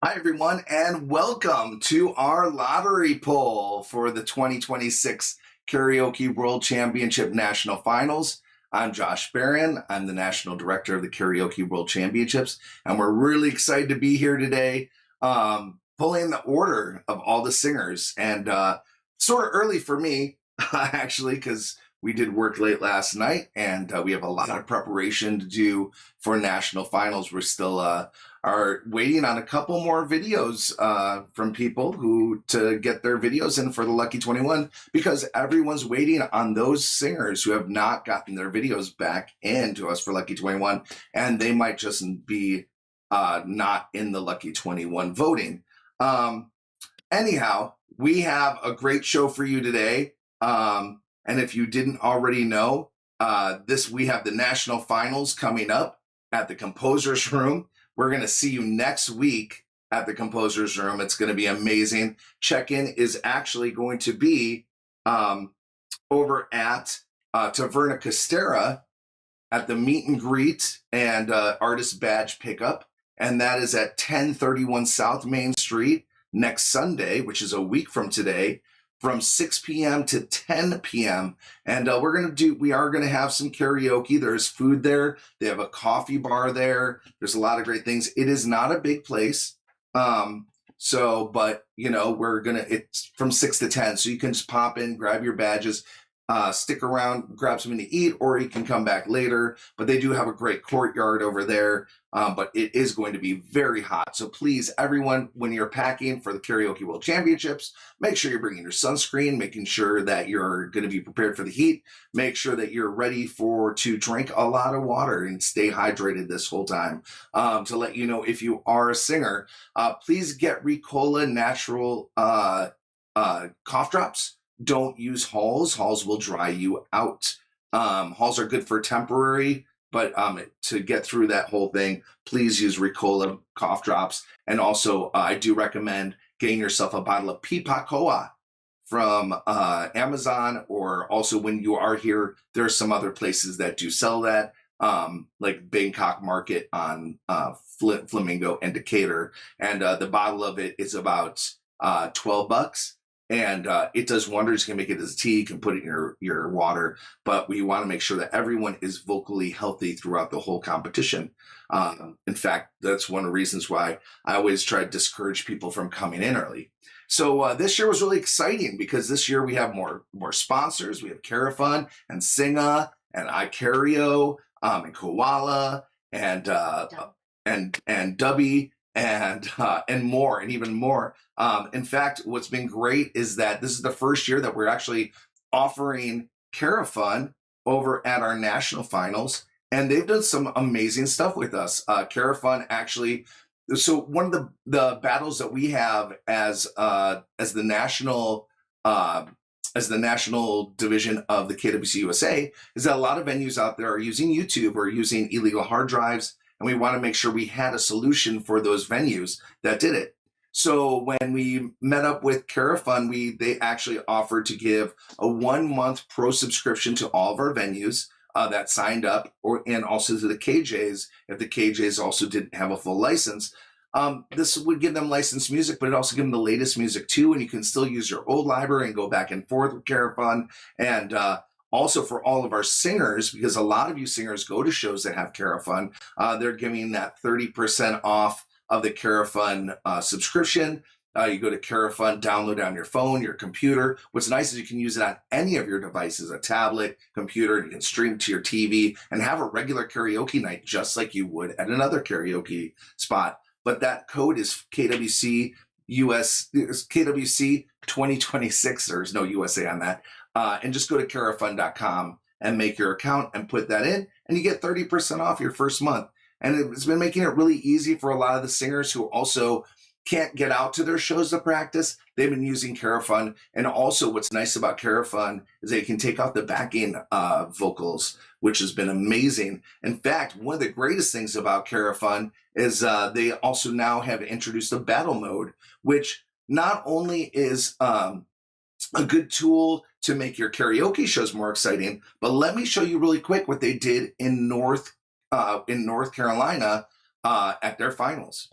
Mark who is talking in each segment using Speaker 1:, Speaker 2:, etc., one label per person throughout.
Speaker 1: Hi, everyone, and welcome to our lottery poll for the 2026 Karaoke World Championship National Finals. I'm Josh Barron. I'm the National Director of the Karaoke World Championships, and we're really excited to be here today, pulling the order of all the singers. And sort of early for me, actually, because we did work late last night, and we have a lot of preparation to do for National Finals. We're still are waiting on a couple more videos from people to get their videos in for the Lucky 21, because everyone's waiting on those singers who have not gotten their videos back in to us for Lucky 21, and they might just be not in the Lucky 21 voting. Anyhow, we have a great show for you today. And if you didn't already know, we have the National Finals coming up at the Composers Room. We're going to see you next week at the Composers Room. It's going to be amazing. Check-in is actually going to be over at Taverna Costera at the meet and greet and artist badge pickup. And that is at 1031 South Main Street next Sunday, which is a week from today, from 6 p.m. to 10 p.m. And we are going to have some karaoke. There's food there. They have a coffee bar there. There's a lot of great things. It is not a big place. But it's from 6 to 10. So you can just pop in, grab your badges, stick around, grab something to eat, or you can come back later. But they do have a great courtyard over there. But it is going to be very hot. So please, everyone, when you're packing for the Karaoke World Championships, make sure you're bringing your sunscreen, making sure that you're going to be prepared for the heat. Make sure that you're ready to drink a lot of water and stay hydrated this whole time. To let you know, if you are a singer, please get Ricola natural cough drops. Don't use Halls. Halls will dry you out. Halls are good for temporary, but to get through that whole thing, please use Ricola cough drops. And also, I do recommend getting yourself a bottle of Pipacoa from Amazon, or also when you are here, there are some other places that do sell that, like Bangkok Market on Flamingo and Decatur. And the bottle of it is about $12. And it does wonders. You can make it as tea, you can put it in your water, but we want to make sure that everyone is vocally healthy throughout the whole competition. In fact, that's one of the reasons why I always try to discourage people from coming in early. So this year was really exciting because this year we have more sponsors. We have Carafun and Singa and iCario and Koala and Dubby and more, and even more. In fact, what's been great is that this is the first year that we're actually offering Carafun over at our national finals, and they've done some amazing stuff with us. Carafun actually, so one of the battles that we have as the national division of the KWCUSA is that a lot of venues out there are using YouTube or using illegal hard drives. And we want to make sure we had a solution for those venues that did it. So when we met up with Carafun, they actually offered to give a 1-month pro subscription to all of our venues that signed up, and also to the KJs if the KJs also didn't have a full license. This would give them licensed music, but it also give them the latest music too, and you can still use your old library and go back and forth with Carafun. And also for all of our singers, because a lot of you singers go to shows that have Carafun, they're giving that 30% off of the Carafun subscription. You go to Carafun, download on your phone, your computer. What's nice is you can use it on any of your devices, a tablet, computer, and you can stream to your TV and have a regular karaoke night just like you would at another karaoke spot. But that code is KWC 2026. There's no USA on that. And just go to carafun.com and make your account and put that in, and you get 30% off your first month. And it's been making it really easy for a lot of the singers who also can't get out to their shows to practice. They've been using Carafun. And also what's nice about Carafun is they can take out the backing vocals, which has been amazing. In fact, one of the greatest things about Carafun is they also now have introduced a battle mode, which not only is a good tool to make your karaoke shows more exciting, but let me show you really quick what they did in North Carolina at their finals.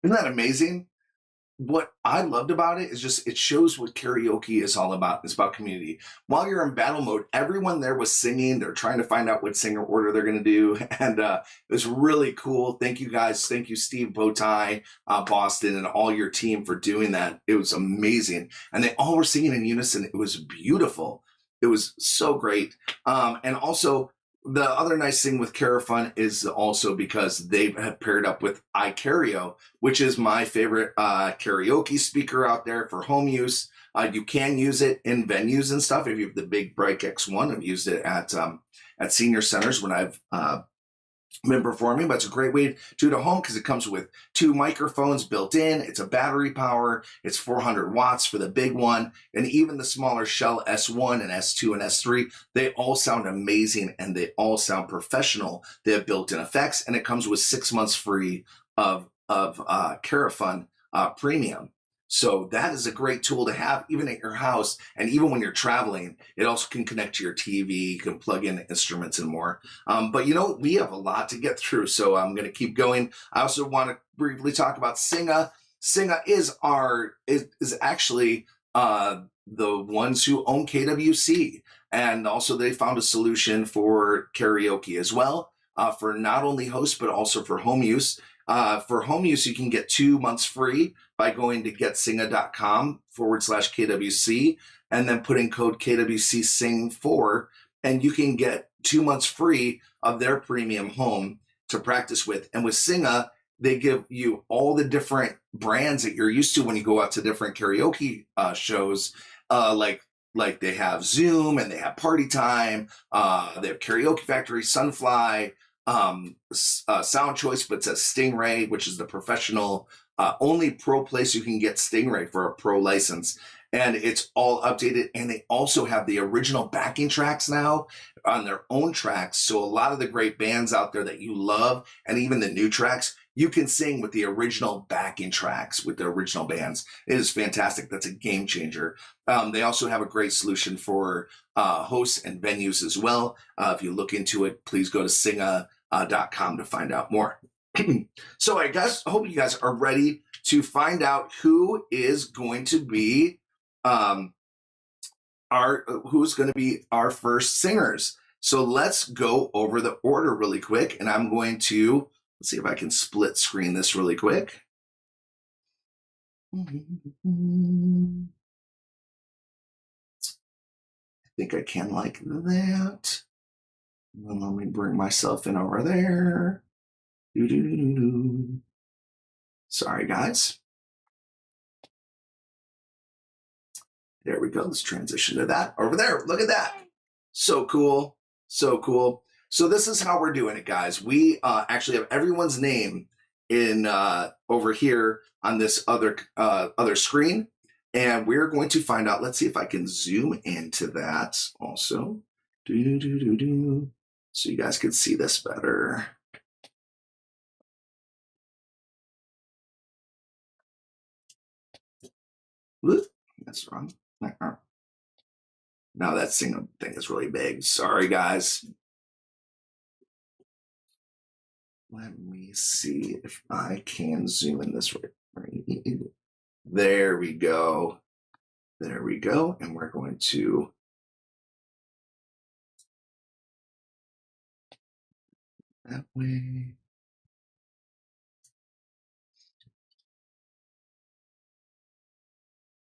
Speaker 1: Isn't that amazing? What I loved about it is just it shows what karaoke is all about. It's about community. While you're in battle mode, everyone there was singing. They're trying to find out what singer order they're going to do, and it was really cool. Thank you guys. Thank you, Steve Bowtie, Boston, and all your team for doing that. It was amazing, and they all were singing in unison. It was beautiful. It was so great, and also the other nice thing with Carafun is also because they have paired up with iCario, which is my favorite karaoke speaker out there for home use. You can use it in venues and stuff. If you have the big Bright X1, I've used it at senior centers when I've been performing, but it's a great way to do it at home because it comes with 2 microphones built in. It's a battery power. It's 400 watts for the big one. And even the smaller Shell S1 and S2 and S3, they all sound amazing and they all sound professional. They have built-in effects, and it comes with 6 months free of Carafun Premium. So that is a great tool to have even at your house, and even when you're traveling. It also can connect to your TV, you can plug in instruments and more. But you know, we have a lot to get through, so I'm going to keep going. I also want to briefly talk about Singa. Singa is actually the ones who own KWC, and also they found a solution for karaoke as well, for not only host but also for home use. For home use, you can get 2 months free by going to getsinga.com/KWC and then putting code KWCSing4, and you can get 2 months free of their premium home to practice with. And with Singa, they give you all the different brands that you're used to when you go out to different karaoke shows, like they have Zoom and they have Party Time, they have Karaoke Factory, Sunfly, Sound Choice, but it says Stingray, which is the professional, only pro place you can get Stingray for a pro license. And it's all updated. And they also have the original backing tracks now on their own tracks. So a lot of the great bands out there that you love, and even the new tracks, you can sing with the original backing tracks with the original bands. It is fantastic. That's a game changer. They also have a great solution for hosts and venues as well. If you look into it, please go to singa.com to find out more. So I hope you guys are ready to find out who is going to be our first singers. So let's go over the order really quick, and I'm going to let's see if I can split screen this really quick. I think I can like that. And let me bring myself in over there. Sorry, guys. There we go. Let's transition to that over there. Look at that. So cool. So cool. So this is how we're doing it, guys. We actually have everyone's name in over here on this other screen, and we're going to find out. Let's see if I can zoom into that also. So you guys can see this better. Whoop, that's wrong. Now that single thing is really big. Sorry, guys. Let me see if I can zoom in this right. There we go. There we go. And we're going to that way.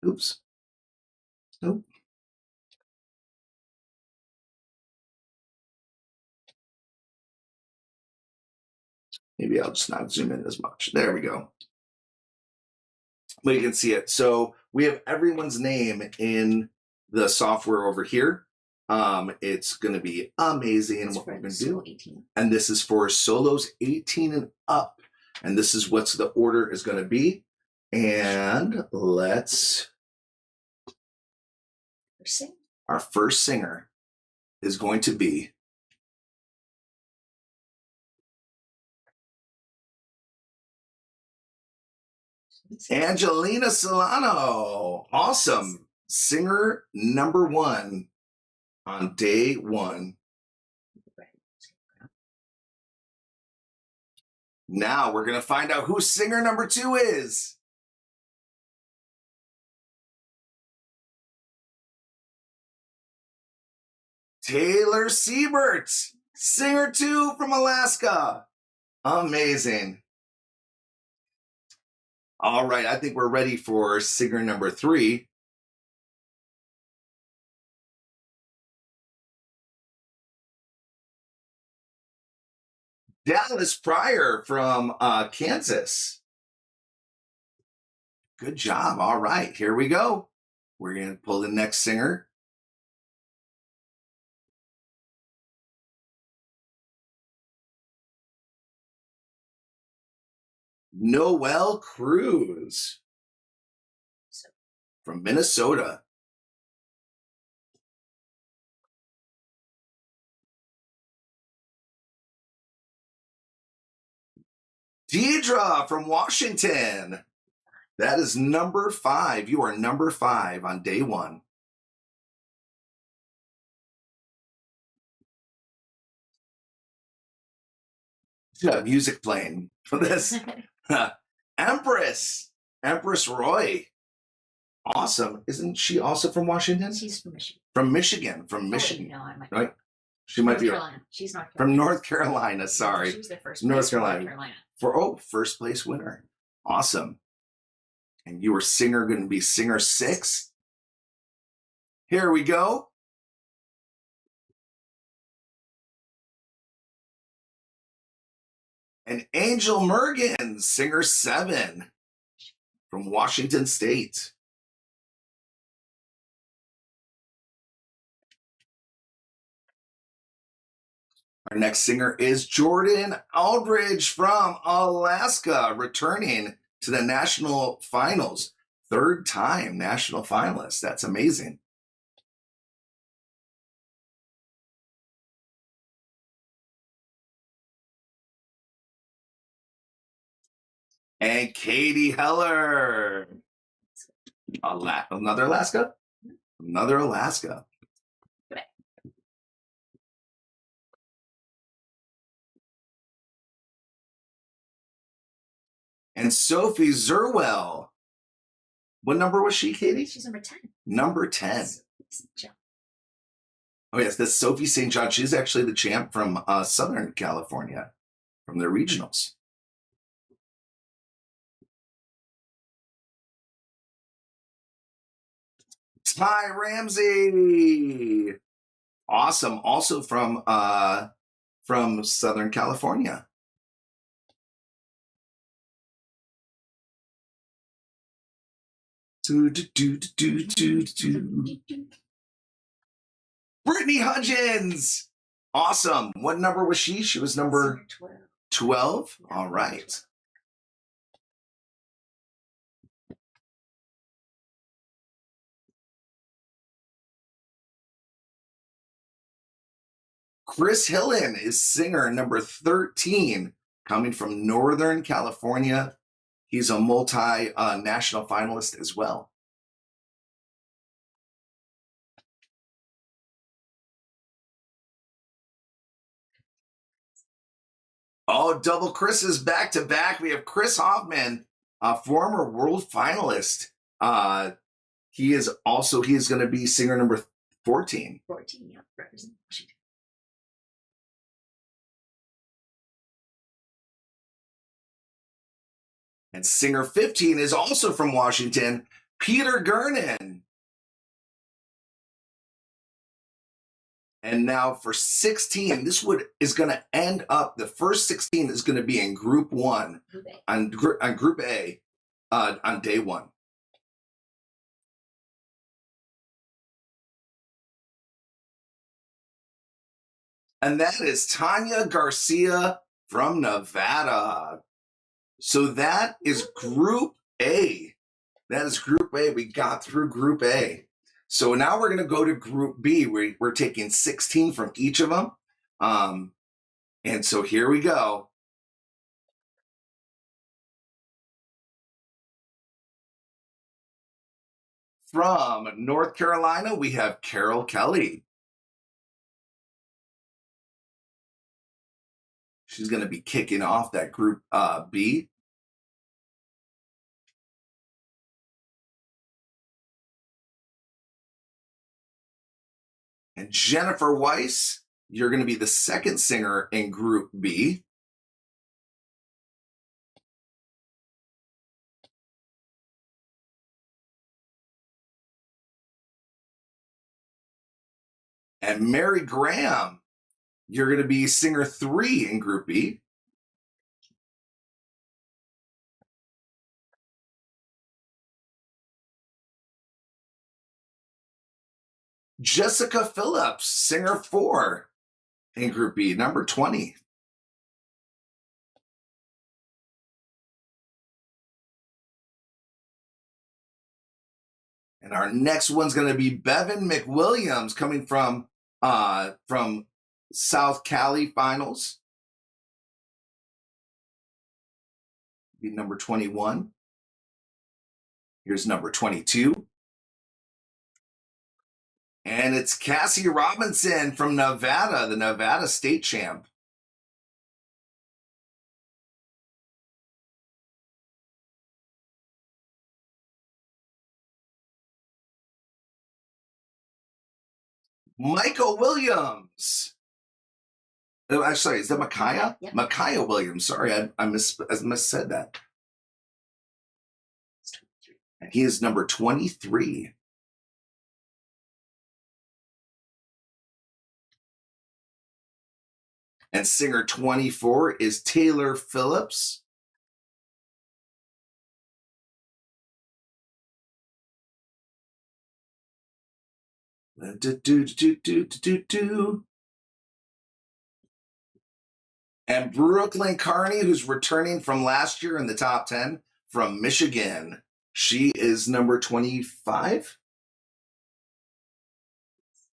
Speaker 1: Oops. Nope. Maybe I'll just not zoom in as much. There we go. But you can see it. So we have everyone's name in the software over here. It's going to be amazing what we're going to do. 18. And this is for solos 18 and up. And this is what the order is going to be. And let's... Our first singer is going to be Angelina Solano. Awesome. Singer number 1 on day 1. Now we're going to find out who singer number 2 is. Taylor Siebert, singer 2 from Alaska. Amazing. All right, I think we're ready for singer number 3. Dallas Pryor from Kansas. Good job. All right, here we go. We're going to pull the next singer. Noel Cruz from Minnesota. Deidre from Washington. That is number 5. You are number 5 on day 1. Music playing for this. Empress Roy. Awesome. Isn't she also from Washington?
Speaker 2: She's from Michigan.
Speaker 1: From Michigan.
Speaker 2: No, I might
Speaker 1: right? She might be
Speaker 2: Carolina. She's North Carolina.
Speaker 1: From North Carolina. Sorry.
Speaker 2: She was the first
Speaker 1: North
Speaker 2: place
Speaker 1: Carolina. For first place winner. Awesome. And you were going to be singer 6. Here we go. And Angel Mergen, singer 7 from Washington State. Our next singer is Jordan Aldridge from Alaska, returning to the National Finals. 3rd time National Finalist. That's amazing. And Katie Heller. Another Alaska? Another Alaska. And Sophie Zerwell. What number was she, Katie?
Speaker 2: She's number 10.
Speaker 1: Number 10. Oh, yes, that's Sophie St. John. She's actually the champ from Southern California, from the regionals. Ty Ramsey. Awesome. Also from Southern California. Brittany Hudgens. Awesome. What number was she? She was number 12. All right. Chris Hillen is singer number 13, coming from Northern California. He's a multi-national finalist as well. Oh, double Chris's back to back. We have Chris Hoffman, a former world finalist. He is going to be singer number 14.
Speaker 2: 14, yeah, representing Washington.
Speaker 1: And singer 15 is also from Washington, Peter Gernon. And now for 16, this is going to end up, the first 16 is going to be in Group 1 on Group A on day 1. And that is Tanya Garcia from Nevada. So that is Group A. That is Group A. We got through Group A. So now we're going to go to Group B. We're taking 16 from each of them. And so here we go. From North Carolina, we have Carol Kelly. She's going to be kicking off that Group B. And Jennifer Weiss, you're going to be the second singer in Group B. And Mary Graham, you're going to be singer 3 in Group B. Jessica Phillips, singer 4 in Group B, number 20. And our next one's going to be Bevan McWilliams, coming from South Cali Finals. Be number 21. Here's number 22. And it's Cassie Robinson from Nevada, the Nevada state champ. Michael Williams. Oh, actually, is that Micaiah?
Speaker 2: Yeah.
Speaker 1: Micaiah Williams. Sorry, I missaid that. And he is number 23. And singer 24 is Taylor Phillips. And Brooklyn Carney, who's returning from last year in the top 10 from Michigan. She is number 25.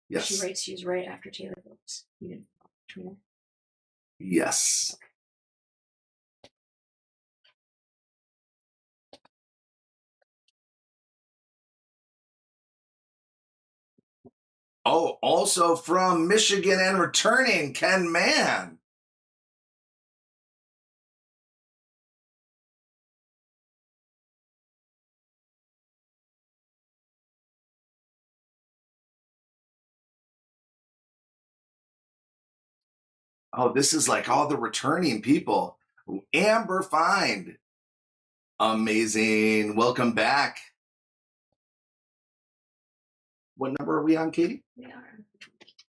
Speaker 1: Yes.
Speaker 2: She's right after Taylor Phillips. You didn't know.
Speaker 1: Yes. Oh, also from Michigan and returning, Ken Mann. Oh, this is like all the returning people. Amber Find. Amazing. Welcome back. What number are we on, Katie?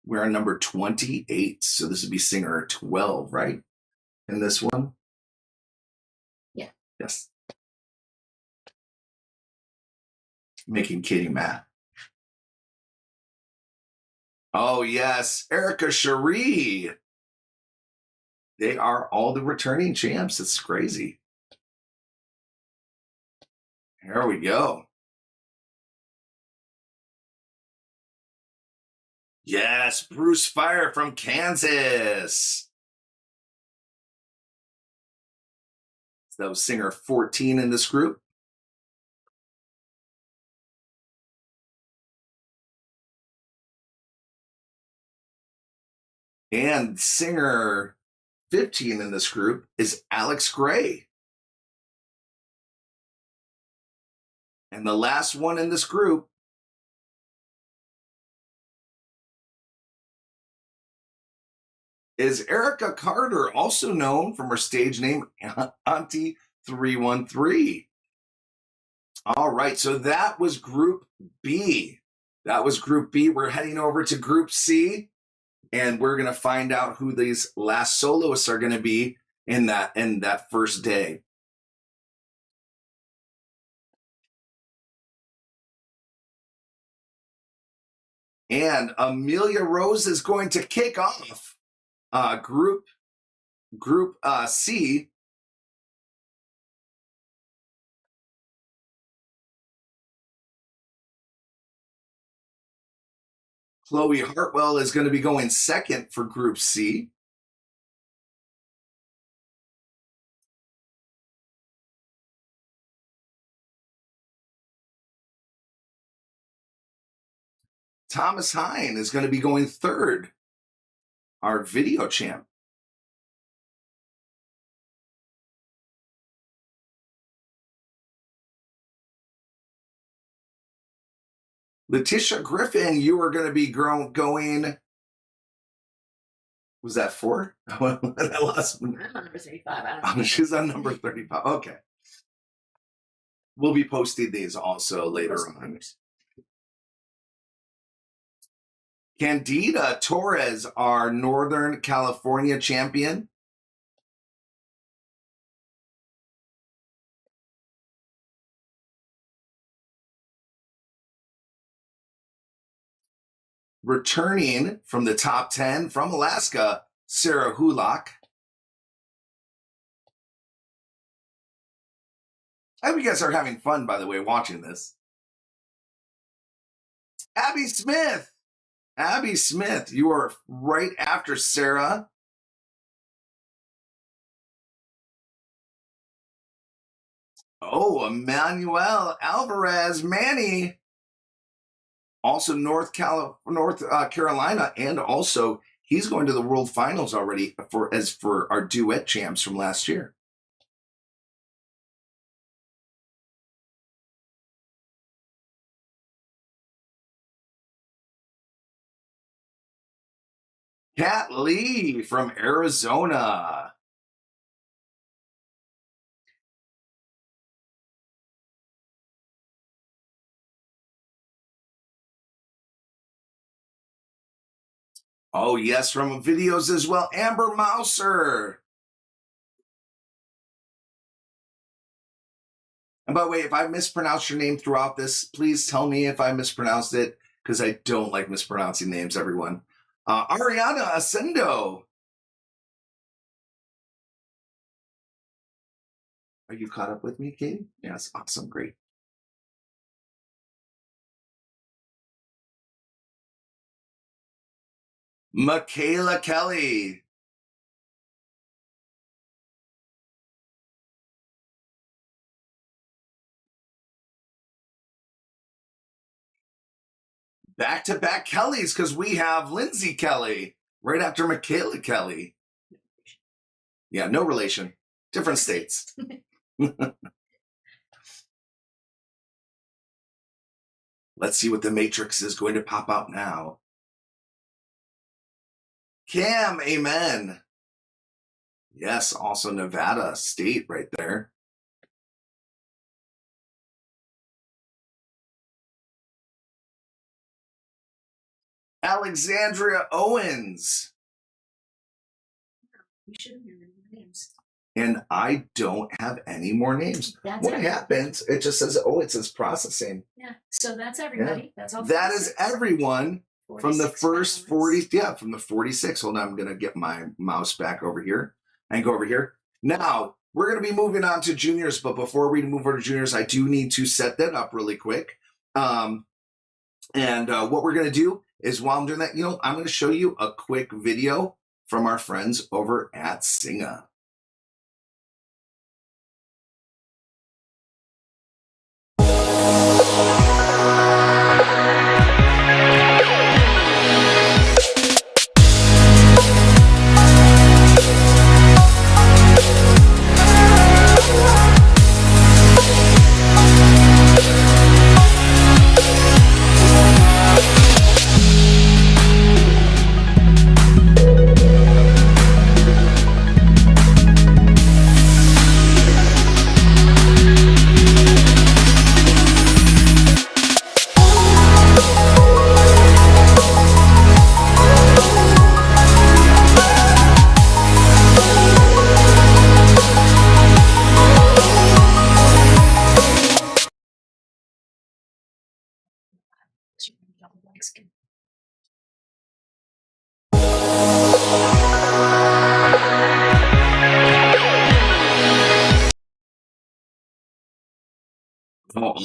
Speaker 1: We're on number 28. So this would be singer 12, right? In this one?
Speaker 2: Yeah.
Speaker 1: Yes. Making Katie mad. Oh, yes. Erica Cherie. They are all the returning champs. It's crazy. Here we go. Yes, Bruce Fire from Kansas. That was singer 14 in this group. And singer 15 in this group is Alex Gray. And the last one in this group is Erica Carter, also known from her stage name Auntie 313. All right, so that was Group B. That was Group B. We're heading over to Group C, and we're going to find out who these last soloists are going to be in that first day. And Amelia Rose is going to kick off Group C. Chloe Hartwell is going to be going second for Group C. Thomas Hine is going to be going third, our video champ. Letitia Griffin, you are going to be going. Was that 4? I lost.
Speaker 2: I'm on number 35. I don't know.
Speaker 1: She's on number 35. Okay. We'll be posting these also later on. Candida Torres, our Northern California champion. Returning from the top 10 from Alaska, Sarah Hulock. I hope you guys are having fun, by the way, watching this. Abby Smith. Abby Smith, you are right after Sarah. Oh, Emmanuel Alvarez, Manny. Also North Carolina, and also he's going to the World Finals already for our duet champs from last year. Kat Lee from Arizona. Oh, yes, from videos as well. Amber Mouser. And by the way, if I mispronounced your name throughout this, please tell me if I mispronounced it, because I don't like mispronouncing names, everyone. Ariana Ascendo. Are you caught up with me, Katie? Yes, awesome, great. Michaela Kelly. Back-to-back Kellys, because we have Lindsay Kelly right after Michaela Kelly. Yeah, no relation. Different states. Let's see what the matrix is going to pop out now. Cam, amen. Yes, also Nevada State right there. Alexandria Owens.
Speaker 2: You should have known names.
Speaker 1: And I don't have any more names.
Speaker 2: That's
Speaker 1: what
Speaker 2: everybody.
Speaker 1: happens? It just says, oh, it says processing.
Speaker 2: Yeah, so that's everybody.
Speaker 1: Yeah.
Speaker 2: That's all.
Speaker 1: That is everyone from the
Speaker 2: 46
Speaker 1: first
Speaker 2: finalists.
Speaker 1: 40. Yeah, from the 46. Hold on, I'm going to get my mouse back over here and go over here. Now, we're going to be moving on to juniors, but before we move over to juniors, I do need to set that up really quick. What we're going to do is, while I'm doing that, I'm going to show you a quick video from our friends over at Singa.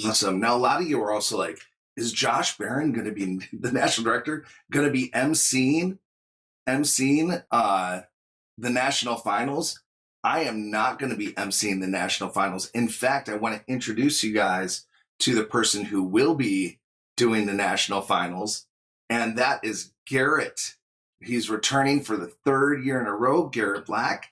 Speaker 1: Awesome. Now, a lot of you are also like, is Josh Barron going to be the national director, going to be emceeing the national finals? I am not going to be emceeing the national finals. In fact, I want to introduce you guys to the person who will be doing the national finals, and that is Garrett. He's returning for the third year in a row, Garrett Black.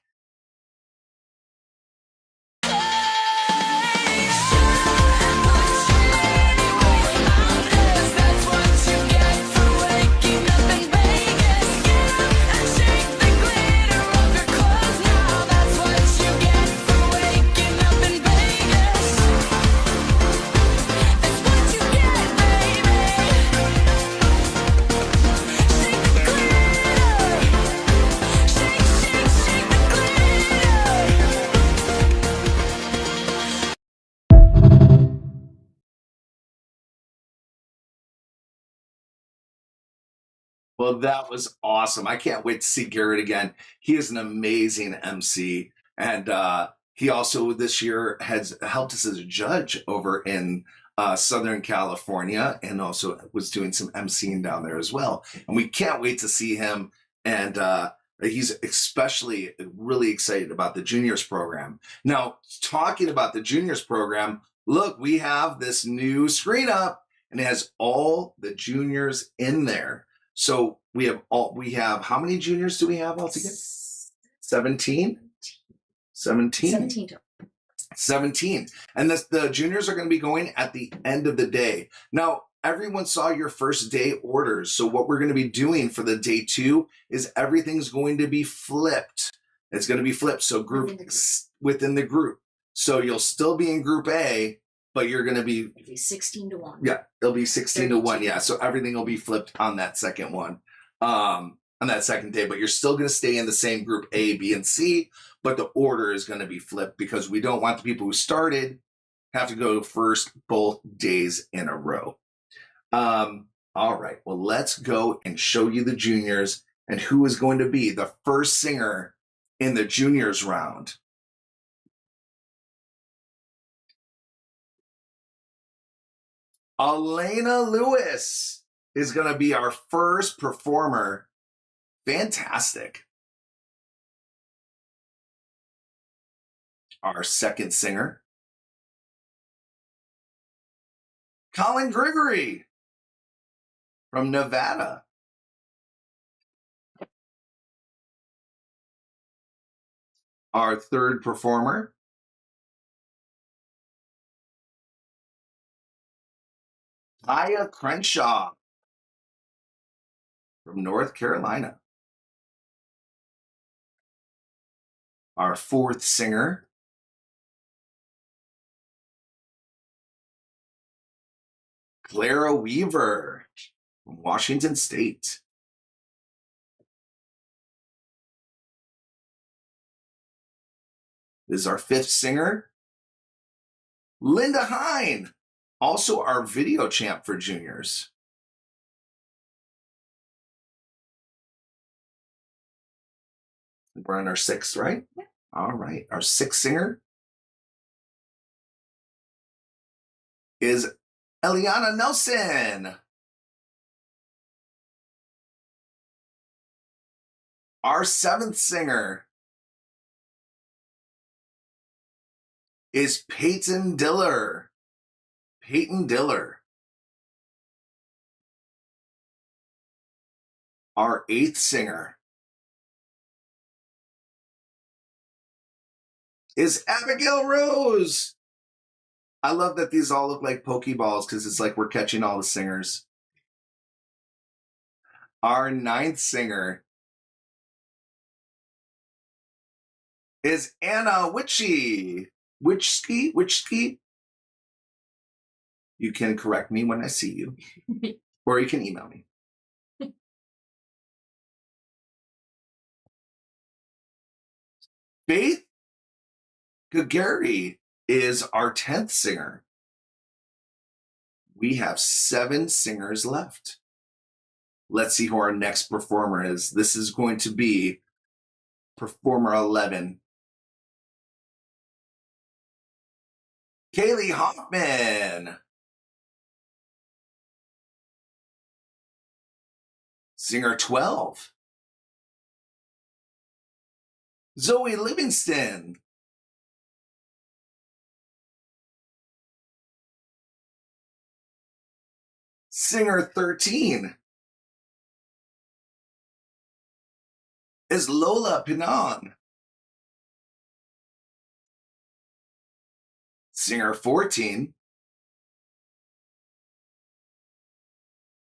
Speaker 1: Well, that was awesome. I can't wait to see Garrett again. He is an amazing MC. And he also this year has helped us as a judge over in Southern California, and also was doing some MCing down there as well. And we can't wait to see him. And he's especially really excited about the juniors program. Now, talking about the juniors program, look, we have this new screen up, and it has all the juniors in there. So we have how many juniors do we have altogether? 17? 17. 17. And the juniors are going to be going at the end of the day. Now, everyone saw your first day orders. So what we're going to be doing for the day 2 is everything's going to be flipped. It's going to be flipped. So within the group. So you'll still be in group A, but you're going to be
Speaker 2: 16 to 1.
Speaker 1: Yeah, it'll be 16 to 1. Yeah, so everything will be flipped on that second one, on that second day. But you're still going to stay in the same group A, B, and C, but the order is going to be flipped because we don't want the people who started have to go first both days in a row. All right, well, let's go and show you the juniors and who is going to be the first singer in the juniors round. Elena Lewis is going to be our first performer. Fantastic. Our second singer, Colin Gregory from Nevada. Our third performer, Aya Crenshaw from North Carolina. Our fourth singer, Clara Weaver from Washington State. This is our fifth singer, Linda Hine, also our video champ for juniors. We're on our sixth, right?
Speaker 2: Yeah.
Speaker 1: All right. Our sixth singer is Eliana Nelson. Our seventh singer is Peyton Diller. Peyton Diller. Our eighth singer is Abigail Rose. I love that these all look like Pokeballs because it's like we're catching all the singers. Our ninth singer is Anna Witchy. Witchski. You can correct me when I see you, or you can email me. Faith Gagari is our 10th singer. We have 7 singers left. Let's see who our next performer is. This is going to be performer 11, Kaylee Hoffman. Singer 12. Zoe Livingston. Singer 13 is Lola Pinon. Singer 14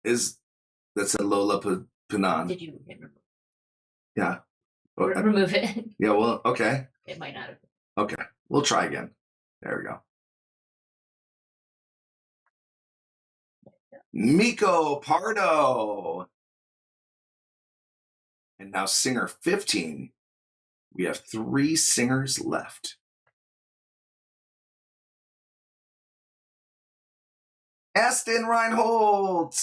Speaker 1: is, that's a Lola Pinon.
Speaker 2: Did you remove
Speaker 1: Yeah. Oh,
Speaker 2: remove it?
Speaker 1: yeah, well, okay.
Speaker 2: It might not have.
Speaker 1: Okay, we'll try again. There we go. Miko Pardo. And now singer 15. We have 3 singers left. Aston Reinhold.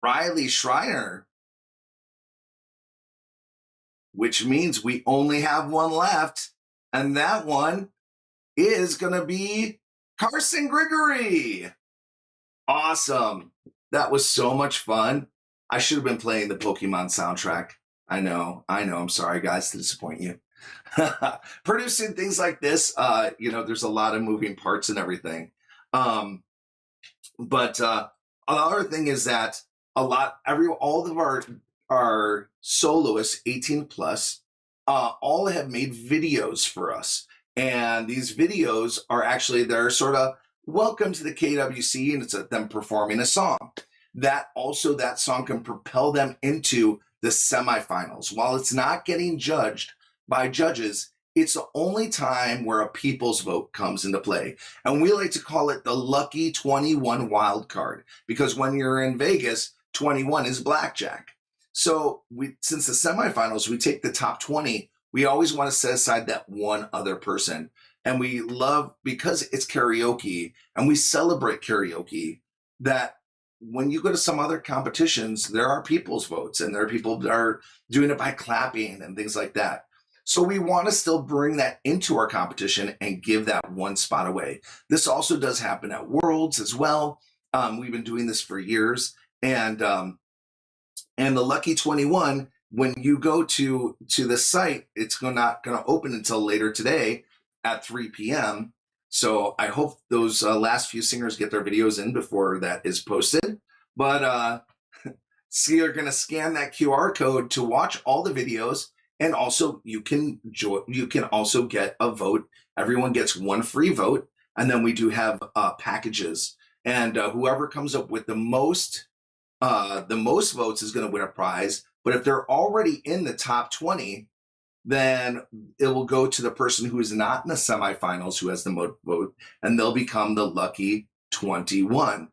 Speaker 1: Riley Schreiner. Which means we only have one left. And that one is going to be Carson Grigory. Awesome. That was so much fun. I should have been playing the Pokemon soundtrack. I know. I'm sorry, guys, to disappoint you. Producing things like this, there's a lot of moving parts and everything. But another thing is that all of our soloists, 18 plus, all have made videos for us. And these videos are actually, they're sort of welcome to the KWC, and it's them performing a song. That song can propel them into the semifinals. While it's not getting judged by judges, it's the only time where a people's vote comes into play. And we like to call it the lucky 21 wild card, because when you're in Vegas, 21 is blackjack. So since the semifinals, we take the top 20, we always want to set aside that one other person. And we love, because it's karaoke and we celebrate karaoke, that when you go to some other competitions, there are people's votes and there are people that are doing it by clapping and things like that. So we want to still bring that into our competition and give that one spot away. This also does happen at Worlds as well. We've been doing this for years. And the Lucky 21, when you go to the site, it's not going to open until later today at 3 p.m. So I hope those last few singers get their videos in before that is posted. But so you're going to scan that QR code to watch all the videos, and also you can also get a vote. Everyone gets one free vote, and then we do have packages, and whoever comes up with the most votes is going to win a prize. But if they're already in the top 20, then it will go to the person who is not in the semifinals, who has the most vote, and they'll become the lucky 21.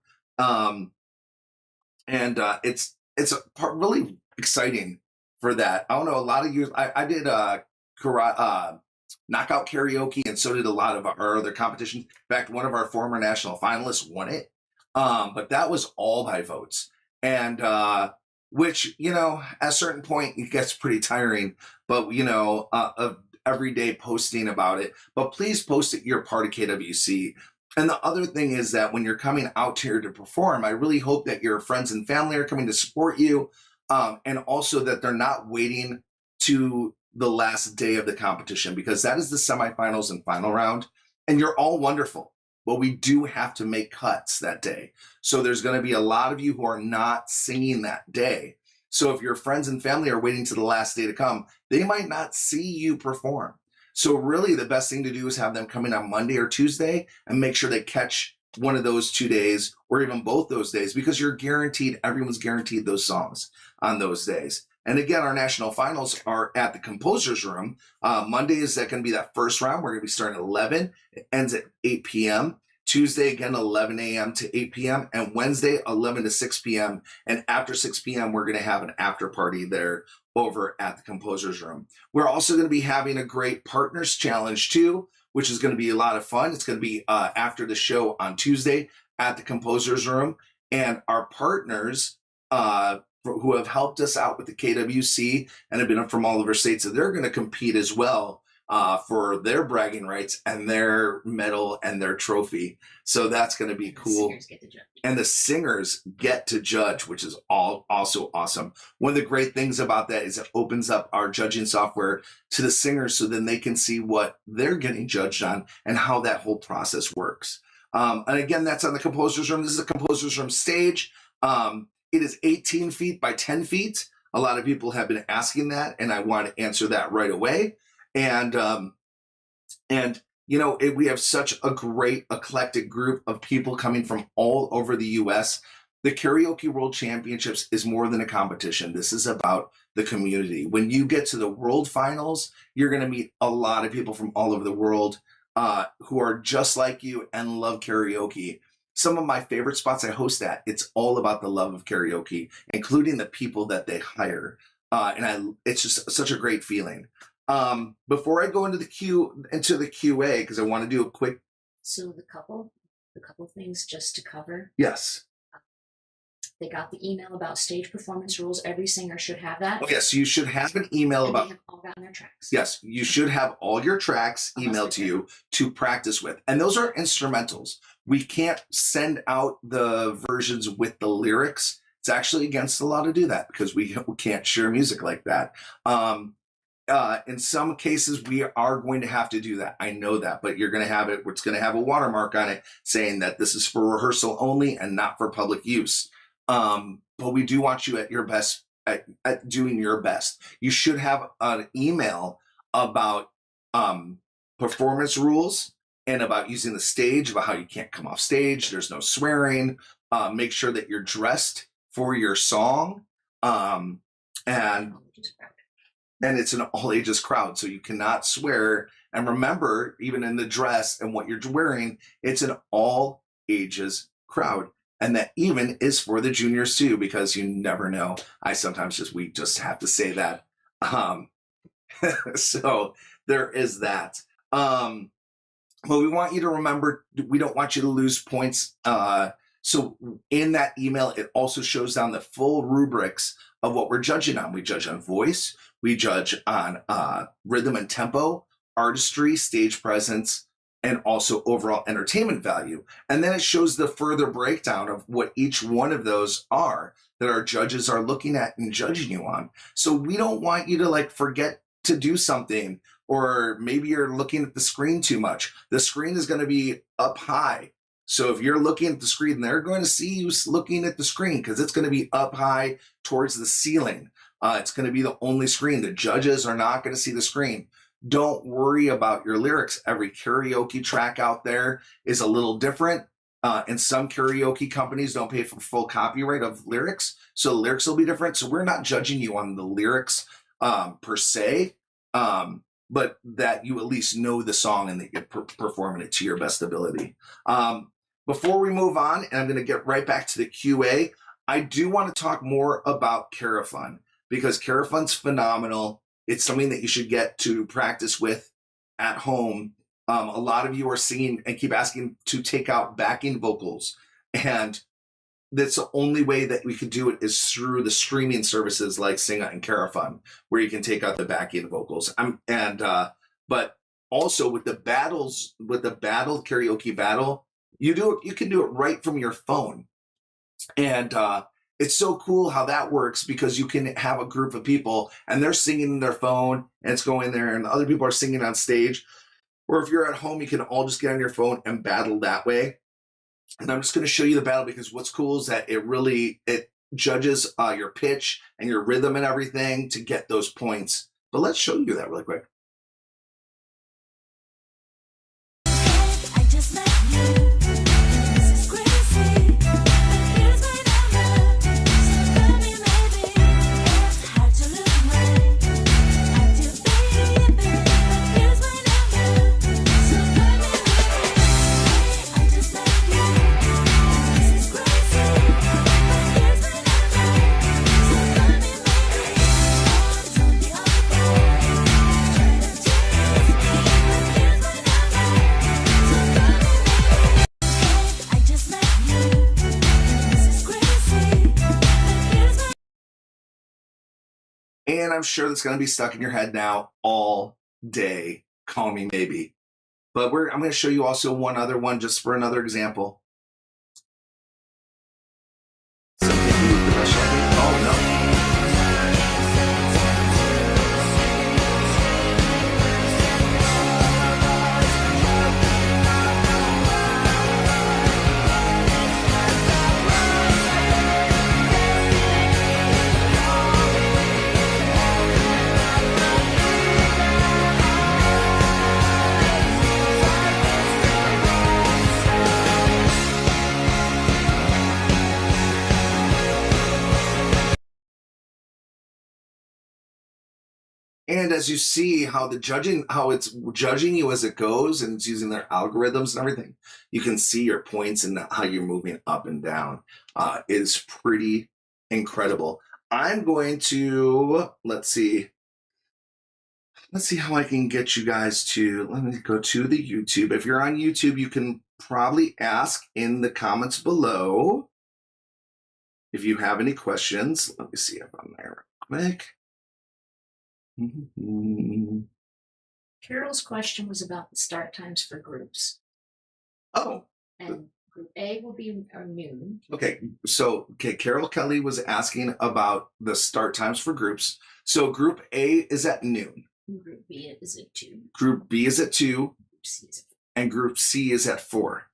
Speaker 1: It's really exciting for that. I don't know, a lot of you, I did knockout karaoke, and so did a lot of our other competitions. In fact, one of our former national finalists won it. But that was all by votes. And which, at a certain point, it gets pretty tiring, but, of every day posting about it. But please post it, you're part of KWC. And the other thing is that when you're coming out here to perform, I really hope that your friends and family are coming to support you, and also that they're not waiting to the last day of the competition, because that is the semifinals and final round. And you're all wonderful, but we do have to make cuts that day. So there's going to be a lot of you who are not singing that day. So if your friends and family are waiting to the last day to come, they might not see you perform. So really the best thing to do is have them come in on Monday or Tuesday and make sure they catch one of those 2 days, or even both those days, because everyone's guaranteed those songs on those days. And again, our national finals are at the Composers Room. Monday is going to be that first round. We're going to be starting at 11. It ends at 8 p.m. Tuesday, again, 11 a.m. to 8 p.m. And Wednesday, 11 to 6 p.m. And after 6 p.m., we're going to have an after party there over at the Composers Room. We're also going to be having a great Partners Challenge too, which is going to be a lot of fun. It's going to be after the show on Tuesday at the Composers Room. And our partners who have helped us out with the KWC and have been from all over states. So they're going to compete as well for their bragging rights and their medal and their trophy. So that's going to be cool. And the singers get to judge, which is also awesome. One of the great things about that is it opens up our judging software to the singers so then they can see what they're getting judged on and how that whole process works. And again, that's on the composer's room. This is a composer's room stage. It is 18 feet by 10 feet. A lot of people have been asking that, and I want to answer that right away. And you know, we have such a great eclectic group of people coming from all over the U.S. The Karaoke World Championships is more than a competition. This is about the community. When you get to the World Finals, you're going to meet a lot of people from all over the world who are just like you and love karaoke. Some of my favorite spots I host at, it's all about the love of karaoke, including the people that they hire. It's just such a great feeling. Before I go into the QA, because I want to do a quick.
Speaker 2: So the couple things just to cover.
Speaker 1: Yes.
Speaker 2: They got the email about stage performance rules. Every singer should have that.
Speaker 1: Oh, yes, you should have an email about.
Speaker 2: They have all gotten their tracks.
Speaker 1: Yes, you should have all your tracks emailed to you to practice with. And those are instrumentals. We can't send out the versions with the lyrics. It's actually against the law to do that because we can't share music like that. In some cases, we are going to have to do that. I know that, but you're going to have it. It's going to have a watermark on it saying that this is for rehearsal only and not for public use. But we do want you at your best, at doing your best. You should have an email about performance rules and about using the stage, about how you can't come off stage. There's no swearing. Make sure that you're dressed for your song. And it's an all ages crowd, so you cannot swear. And remember, even in the dress and what you're wearing, it's an all ages crowd. And that even is for the juniors too, because you never know. We just have to say that. So there is that. But we want you to remember, we don't want you to lose points. So in that email, it also shows down the full rubrics of what we're judging on. We judge on voice. We judge on rhythm and tempo, artistry, stage presence, and also overall entertainment value. And then it shows the further breakdown of what each one of those are that our judges are looking at and judging you on. So we don't want you to forget to do something, or maybe you're looking at the screen too much. The screen is going to be up high. So if you're looking at the screen, they're going to see you looking at the screen because it's going to be up high towards the ceiling. It's going to be the only screen. The judges are not going to see the screen. Don't worry about your lyrics. Every karaoke track out there is a little different. And some karaoke companies don't pay for full copyright of lyrics. So the lyrics will be different. So we're not judging you on the lyrics per se, but that you at least know the song and that you're performing it to your best ability. Before we move on, and I'm going to get right back to the QA, I do want to talk more about Carafun because Carafun's phenomenal. It's something that you should get to practice with at home. A lot of you are singing and keep asking to take out backing vocals. And that's the only way that we can do it is through the streaming services like Singa and Carafun, where you can take out the backing vocals. But also with the battles, with the karaoke battle, you can do it right from your phone. And it's so cool how that works because you can have a group of people and they're singing in their phone and it's going there and the other people are singing on stage. Or if you're at home, you can all just get on your phone and battle that way. And I'm just going to show you the battle because what's cool is that it judges your pitch and your rhythm and everything to get those points. But let's show you that really quick. I'm sure that's going to be stuck in your head now all day. Call me maybe. But I'm going to show you also one other one just for another example. Oh, no. And as you see how it's judging you as it goes, and it's using their algorithms and everything, you can see your points and how you're moving up and down. Is pretty incredible. I'm going to, let's see how I can get you guys to, let me go to the YouTube. If you're on YouTube, you can probably ask in the comments below if you have any questions. Let me see if I'm there real quick.
Speaker 2: Carol's question was about the start times for groups.
Speaker 1: Oh.
Speaker 2: And Group A will be noon.
Speaker 1: Okay, so Carol Kelly was asking about the start times for groups. So Group A is at noon.
Speaker 2: Group B is at 2.
Speaker 1: Group B is at 2.
Speaker 2: Group C is at 4.
Speaker 1: And Group C is at 4.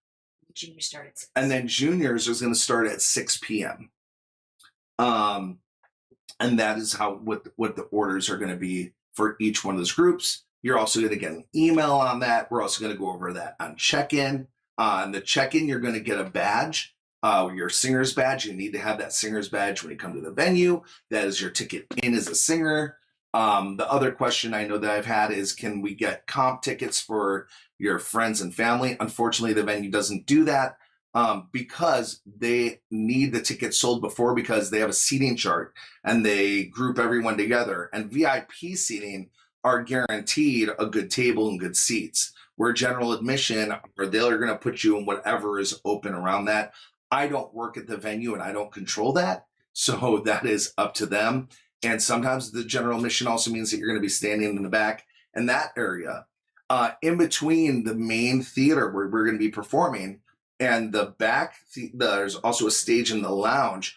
Speaker 2: Juniors start at 6.
Speaker 1: And then juniors is going to start at 6 p.m. And that is what the orders are going to be for each one of those groups. You're also going to get an email on that. We're also going to go over that on check-in. On the check-in, you're going to get a badge, your singer's badge. You need to have that singer's badge when you come to the venue. That is your ticket in as a singer. The other question I know that I've had is, can we get comp tickets for your friends and family? Unfortunately, the venue doesn't do that because they need the tickets sold before, because they have a seating chart and they group everyone together. And VIP seating are guaranteed a good table and good seats. Where general admission, or they're going to put you in whatever is open around that. I don't work at the venue and I don't control that. So that is up to them. And sometimes the general admission also means that you're going to be standing in the back in that area. In between the main theater where we're going to be performing and the back, there's also a stage in the lounge.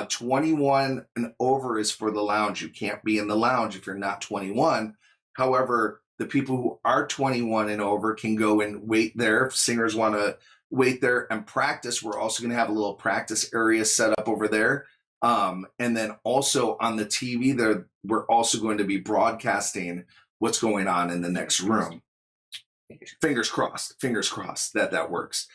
Speaker 1: 21 and over is for the lounge. You can't be in the lounge if you're not 21. However, the people who are 21 and over can go and wait there. If singers want to wait there and practice, we're also going to have a little practice area set up over there. And then also on the TV there, we're also going to be broadcasting what's going on in the next room. Fingers crossed that works.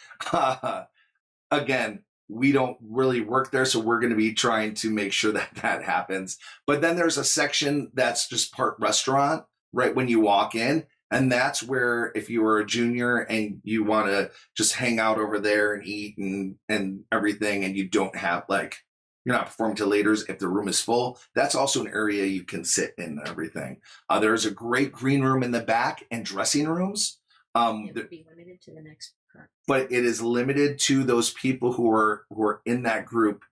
Speaker 1: Again, we don't really work there, so we're going to be trying to make sure that happens. But then there's a section that's just part restaurant right when you walk in. And that's where, if you are a junior and you want to just hang out over there and eat and everything, and you don't have, like, you're not performing till later, if the room is full, that's also an area you can sit in and everything. There's a great green room in the back and dressing rooms.
Speaker 2: It would be limited to the next part.
Speaker 1: But it is limited to those people who are in that group.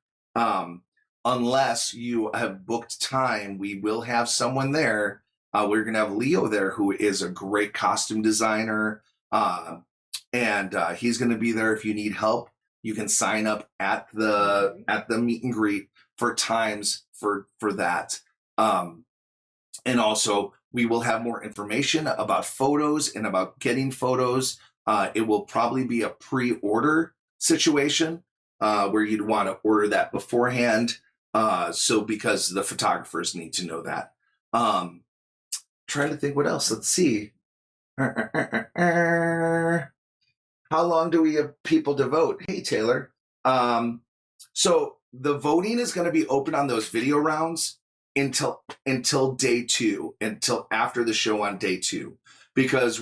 Speaker 1: Unless you have booked time, we will have someone there. We're going to have Leo there, who is a great costume designer. And he's going to be there if you need help. You can sign up at the meet and greet for times for that. And also, we will have more information about photos and about getting photos. It will probably be a pre-order situation where you'd want to order that beforehand. So because the photographers need to know that. Trying to think what else. Let's see. How long do we have people to vote? Hey, Taylor. So the voting is going to be open on those video rounds until day 2, until after the show on day 2, because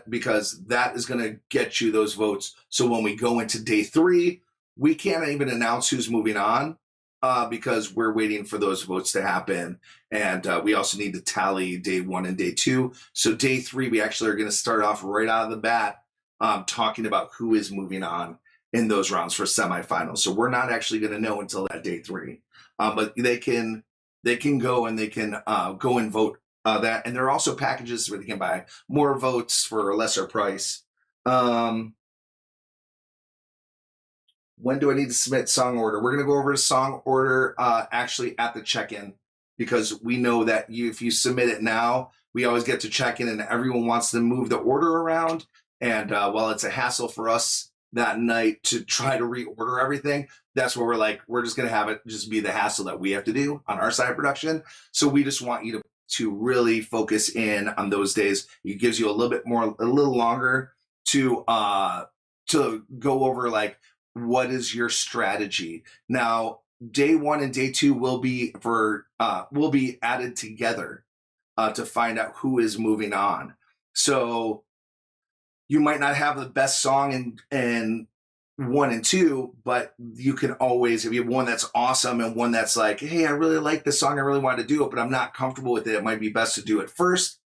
Speaker 1: because that is going to get you those votes. So when we go into day 3, we can't even announce who's moving on because we're waiting for those votes to happen. And we also need to tally day 1 and day 2. So day 3, we actually are going to start off right out of the bat talking about who is moving on in those rounds for semifinals. So we're not actually going to know until that day 3. But they can they can go and they can go and vote that. And there are also packages where they can buy more votes for a lesser price. When do I need to submit song order? We're going to go over to song order actually at the check-in, because we know that if you submit it now, we always get to check in and everyone wants to move the order around. And while it's a hassle for us that night to try to reorder everything, that's where we're like, we're just going to have it just be the hassle that we have to do on our side of production. So we just want you to really focus in on those days. It gives you a little longer to go over like, what is your strategy? Now, day 1 and day 2 will be added together to find out who is moving on. So you might not have the best song in 1 and 2, but you can always, if you have one that's awesome and one that's like, hey, I really like this song, I really want to do it, but I'm not comfortable with it, it might be best to do it first.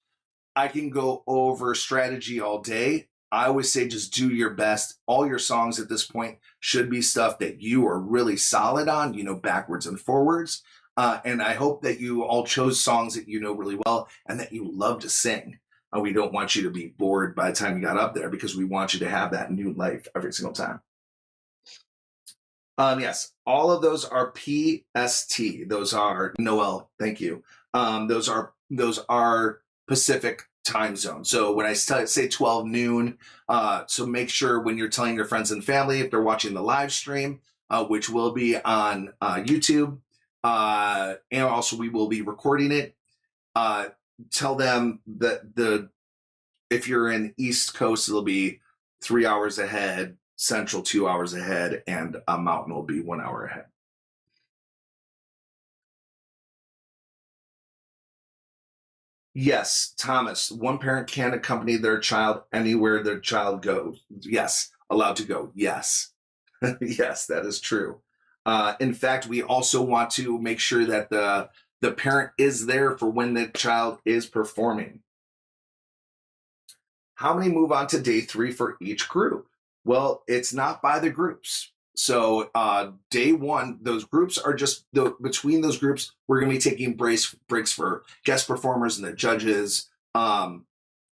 Speaker 1: I can go over strategy all day. I always say just do your best. All your songs at this point should be stuff that you are really solid on, backwards and forwards. And I hope that you all chose songs that you know really well and that you love to sing. We don't want you to be bored by the time you got up there, because we want you to have that new life every single time. Yes, all of those are PST. Those are Noel. Thank you. Those are Pacific time zone. So when I say 12 noon, so make sure when you're telling your friends and family, if they're watching the live stream, which will be on YouTube, and also we will be recording it, tell them that if you're in East Coast, it'll be 3 hours ahead, Central 2 hours ahead, and Mountain will be 1 hour ahead. Yes, Thomas, one parent can accompany their child anywhere their child goes. Yes, allowed to go. Yes. Yes, that is true. In fact, we also want to make sure that the parent is there for when the child is performing. How many move on to day 3 for each group? Well, it's not by the groups. So day 1, those groups are just between those groups, we're going to be taking breaks for guest performers and the judges, and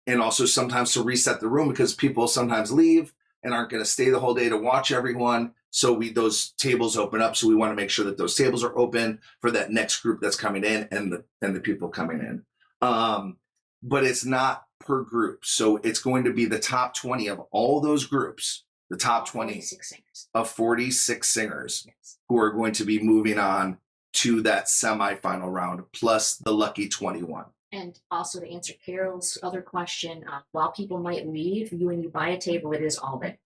Speaker 1: also sometimes to reset the room, because people sometimes leave and aren't going to stay the whole day to watch everyone. So those tables open up. So we want to make sure that those tables are open for that next group that's coming in and the people coming in. But it's not per group. So it's going to be the top 20 of all those groups. The top 20 of 46 singers, yes, who are going to be moving on to that semifinal round, plus the lucky 21.
Speaker 2: And also to answer Carol's other question, while people might leave, when you buy a table, it is all day.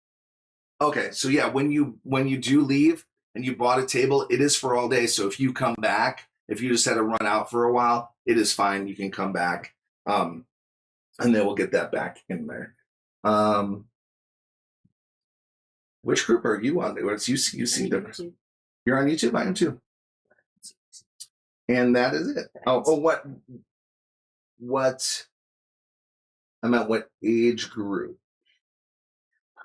Speaker 1: Okay, so yeah, when you do leave and you bought a table, it is for all day. So if you come back, if you just had to run out for a while, it is fine. You can come back, and then we'll get that back in there. Which group are you on? It's UC. You're on YouTube? I am too. And that is it. What? I meant what age group?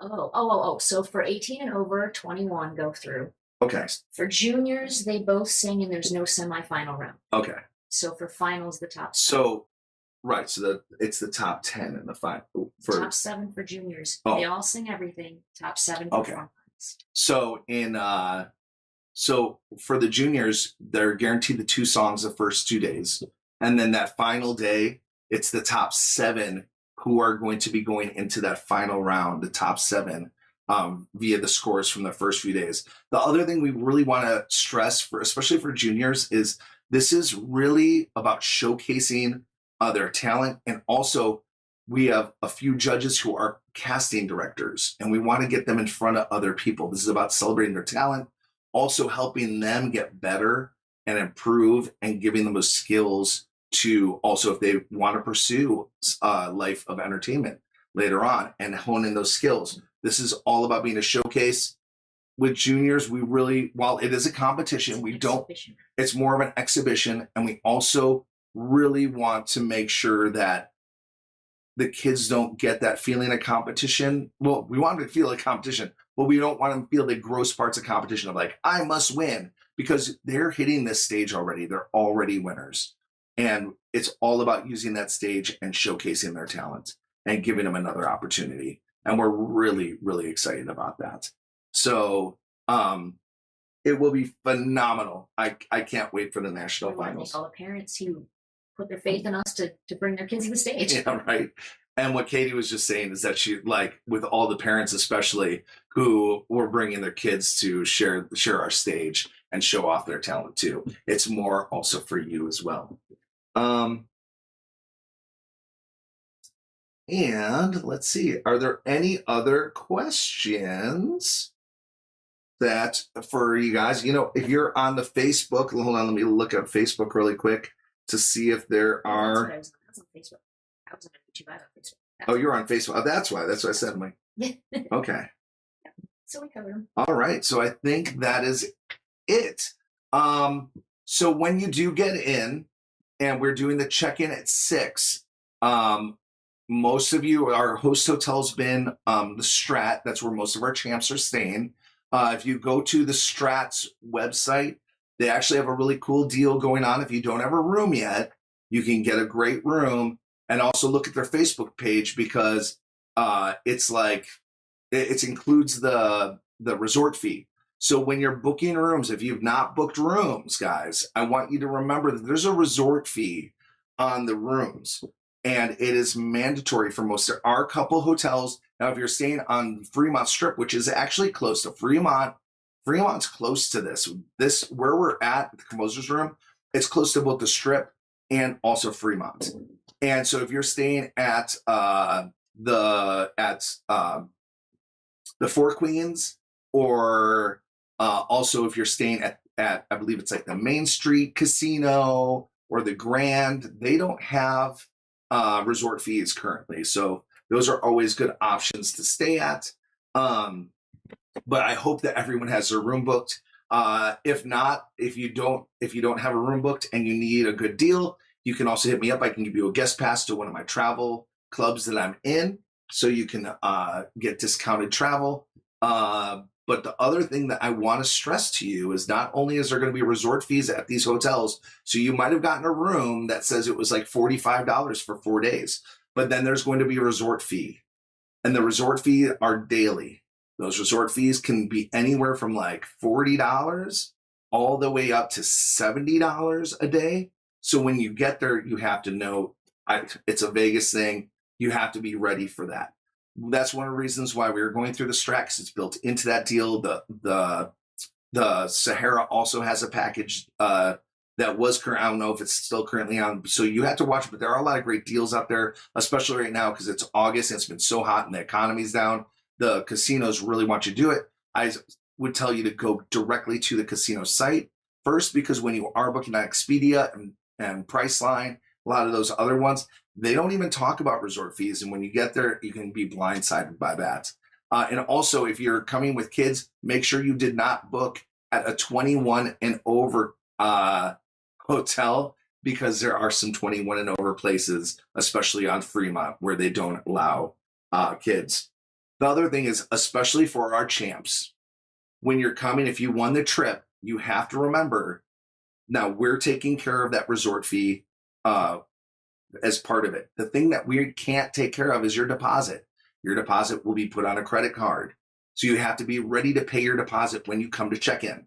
Speaker 2: So for 18 and over, 21 go through.
Speaker 1: Okay.
Speaker 2: For juniors, they both sing and there's no semifinal round.
Speaker 1: Okay.
Speaker 2: So for finals, the top 10.
Speaker 1: So, right. So it's the top 10 in the final.
Speaker 2: Top 7 for juniors. They all sing everything. Top 7 for finals.
Speaker 1: So so for the juniors, they're guaranteed the 2 songs the first 2 days. And then that final day, it's the top 7 who are going to be going into that final round, the top 7, via the scores from the first few days. The other thing we really want to stress, especially for juniors, is this is really about showcasing their talent. And also, we have a few judges who are casting directors, and we want to get them in front of other people. This is about celebrating their talent, also helping them get better and improve, and giving them those skills to also, if they want to pursue a life of entertainment later on, and hone in those skills. This is all about being a showcase. With juniors, we really, while it is a competition, it's more of an exhibition. And we also really want to make sure that the kids don't get that feeling of competition. Well, we want them to feel like competition, but we don't want them to feel the gross parts of competition of like, I must win. because they're hitting this stage already. They're already winners. And it's all about using that stage and showcasing their talent and giving them another opportunity. And we're really, really excited about that. So it will be phenomenal. I can't wait for the national finals.
Speaker 2: All the parents who put their faith in us to bring their kids to the stage.
Speaker 1: Yeah, right. And what Katie was just saying is that she, like, with all the parents especially who were bringing their kids to share our stage and show off their talent too, it's more also for you as well. And let's see, are there any other questions that for you guys? You know, if you're on the Facebook, hold on, let me look at Facebook really quick to see if there are.
Speaker 2: I was on Facebook. I was on YouTube. I was on Facebook.
Speaker 1: Oh, you're on Facebook. Oh, that's why. That's what I said. I'm like, okay.
Speaker 2: So we covered them.
Speaker 1: All right. So I think that is it. So when you do get in, and we're doing the check-in at 6, most of you, our host hotel's been the Strat. That's where most of our champs are staying. If you go to the Strat's website, they actually have a really cool deal going on. If you don't have a room yet, you can get a great room, and also look at their Facebook page, because it's like it includes the resort fee. So when you're booking rooms, if you've not booked rooms, guys, I want you to remember that there's a resort fee on the rooms, and it is mandatory for most. There are a couple hotels. Now, if you're staying on Fremont Strip, which is actually close to Fremont, Fremont's close to this. Where we're at, the composer's room, it's close to both the Strip and also Fremont. And so if you're staying at the Four Queens, or also if you're staying at I believe it's like the Main Street Casino or the Grand, they don't have resort fees currently. So those are always good options to stay at. But I hope that everyone has their room booked. If not, if you don't have a room booked and you need a good deal, you can also hit me up. I can give you a guest pass to one of my travel clubs that I'm in, so you can get discounted travel. But the other thing that I want to stress to you is not only is there going to be resort fees at these hotels, so you might have gotten a room that says it was like $45 for 4 days, but then there's going to be a resort fee, and the resort fee are daily. Those resort fees can be anywhere from like $40 all the way up to $70 a day. So when you get there, you have to know it's a Vegas thing. You have to be ready for that. That's one of the reasons why we were going through the Strat, because it's built into that deal. The Sahara also has a package that was current. I don't know if it's still currently on. So you have to watch it, but there are a lot of great deals out there, especially right now because it's August and it's been so hot and the economy's down. The casinos really want you to do it. I would tell you to go directly to the casino site first, because when you are booking on Expedia and Priceline, a lot of those other ones, they don't even talk about resort fees. And when you get there, you can be blindsided by that. And also, if you're coming with kids, make sure you did not book at a 21 and over hotel, because there are some 21 and over places, especially on Fremont, where they don't allow kids. The other thing is, especially for our champs, when you're coming, if you won the trip, you have to remember, now we're taking care of that resort fee as part of it. The thing that we can't take care of is your deposit. Your deposit will be put on a credit card. So you have to be ready to pay your deposit when you come to check in.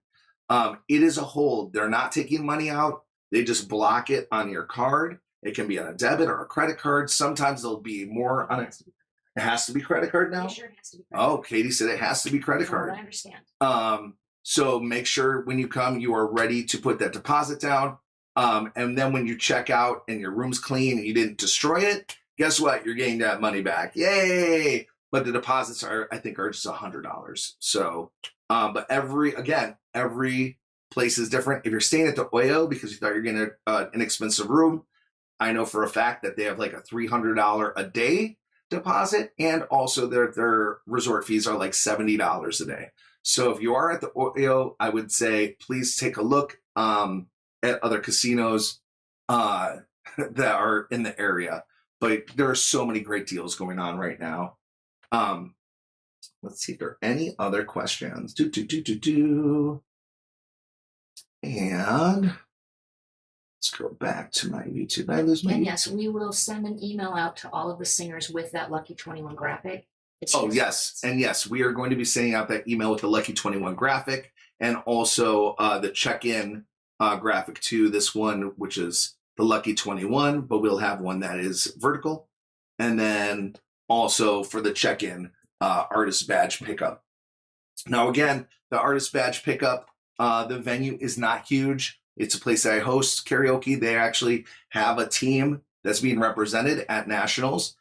Speaker 1: It is a hold. They're not taking money out. They just block it on your card. It can be on a debit or a credit card. Sometimes there'll be more on it. It has to be credit card now?
Speaker 2: Sure, it has to be credit card.
Speaker 1: Oh, Katie said it has to be credit card.
Speaker 2: I understand.
Speaker 1: So make sure when you come, you are ready to put that deposit down. And then when you check out and your room's clean and you didn't destroy it, guess what? You're getting that money back. Yay! But the deposits I think are just $100. So, but every place is different. If you're staying at the Oyo because you thought you're getting an inexpensive room, I know for a fact that they have like a $300 a day deposit, and also their resort fees are like $70 a day. So if you are at the Oyo, I would say please take a look at other casinos that are in the area. But there are so many great deals going on right now. Let's see if there are any other questions. And let's go back to my YouTube. I lose my
Speaker 2: And
Speaker 1: YouTube.
Speaker 2: yes, we will send an email out to all of the singers with that Lucky 21 graphic.
Speaker 1: Oh, yes. And yes, we are going to be sending out that email with the Lucky 21 graphic and also the check-in graphic to this one, which is the Lucky 21, but we'll have one that is vertical. And then also for the check-in artist badge pickup. Now, again, the artist badge pickup, the venue is not huge. It's a place that I host karaoke. They actually have a team that's being represented at nationals.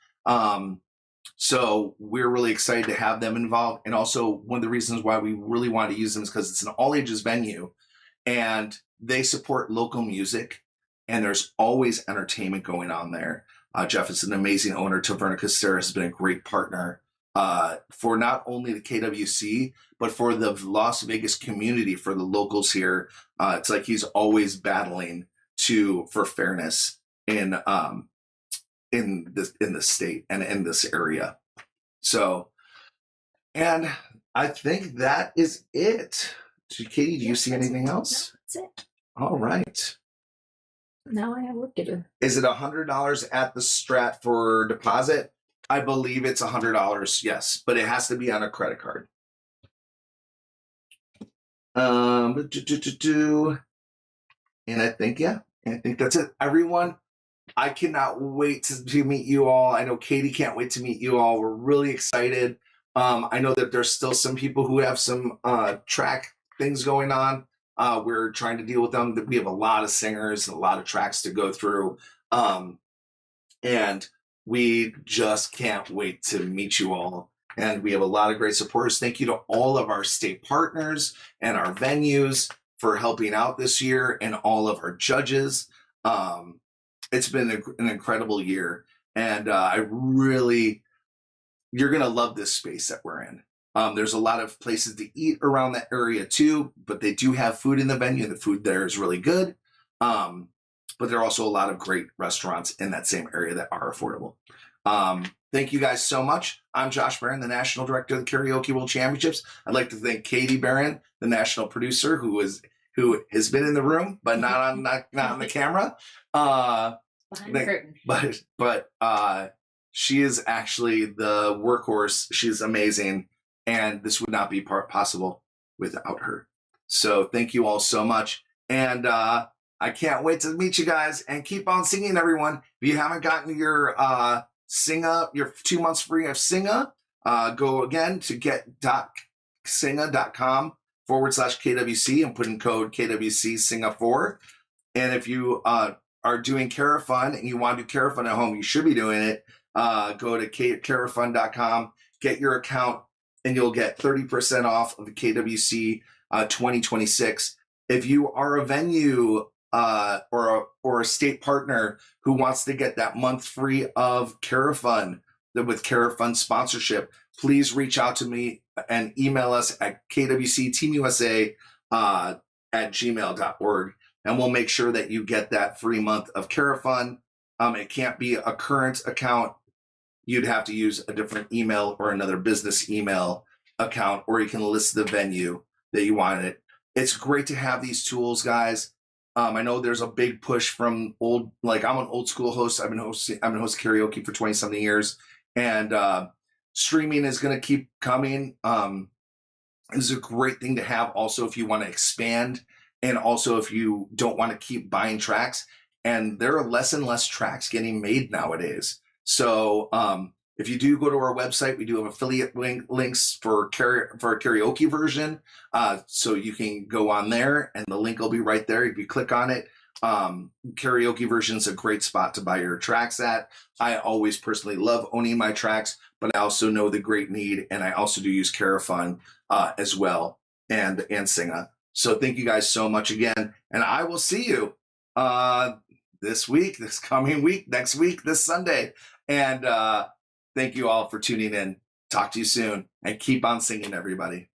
Speaker 1: So we're really excited to have them involved. And also one of the reasons why we really want to use them is because it's an all ages venue and they support local music and there's always entertainment going on there. Jeff is an amazing owner. Taverna Castera has been a great partner for not only the KWC, but for the Las Vegas community, for the locals here. It's like he's always battling for fairness in the state and in this area. So, and I think that is it. Katie, do you see anything else?
Speaker 2: No, that's it.
Speaker 1: All right.
Speaker 2: Now I have work to do.
Speaker 1: Is it $100 at the Strat for deposit? I believe it's $100, yes, but it has to be on a credit card. And I think, I think that's it. Everyone, I cannot wait to meet you all. I know Katie can't wait to meet you all. We're really excited. I know that there's still some people who have some track things going on. We're trying to deal with them. We have a lot of singers, a lot of tracks to go through. And we just can't wait to meet you all. And we have a lot of great supporters. Thank you to all of our state partners and our venues for helping out this year and all of our judges. It's been an incredible year. And you're going to love this space that we're in. There's a lot of places to eat around that area too, but they do have food in the venue and the food there is really good. But there are also a lot of great restaurants in that same area that are affordable. Thank you guys so much. I'm Josh Barron, the National Director of the Karaoke World Championships. I'd like to thank Katie Barron, the National Producer, who has been in the room, but not on the camera.
Speaker 2: Behind the curtain.
Speaker 1: But she is actually the workhorse. She's amazing. And this would not be possible without her. So thank you all so much. And I can't wait to meet you guys and keep on singing, everyone. If you haven't gotten your Singa, your 2 months free of Singa, go again to get.singa.com/KWC and put in code KWC Singa 4. And if you are doing Carafun and you want to do Carafun at home, you should be doing it. Go to carafun.com, get your account, and you'll get 30% off of the KWC 2026. If you are a venue or a state partner who wants to get that month free of Carafun with Carafun sponsorship, please reach out to me and email us at kwcteamusa@gmail.org, and we'll make sure that you get that free month of Carafun. It can't be a current account. You'd have to use a different email or another business email account, or you can list the venue that you want it. It's great to have these tools, guys. I know there's a big push from I'm an old school host. I've been hosting karaoke for 20-something years, and streaming is going to keep coming. This is a great thing to have also if you want to expand, and also if you don't want to keep buying tracks. And there are less and less tracks getting made nowadays. So if you do go to our website, we do have affiliate links for a karaoke version. So you can go on there and the link will be right there. If you click on it, karaoke version is a great spot to buy your tracks at. I always personally love owning my tracks, but I also know the great need. And I also do use Carafun as well and Singa. So thank you guys so much again. And I will see you this week, this coming week, next week, this Sunday. And thank you all for tuning in. Talk to you soon and keep on singing, everybody.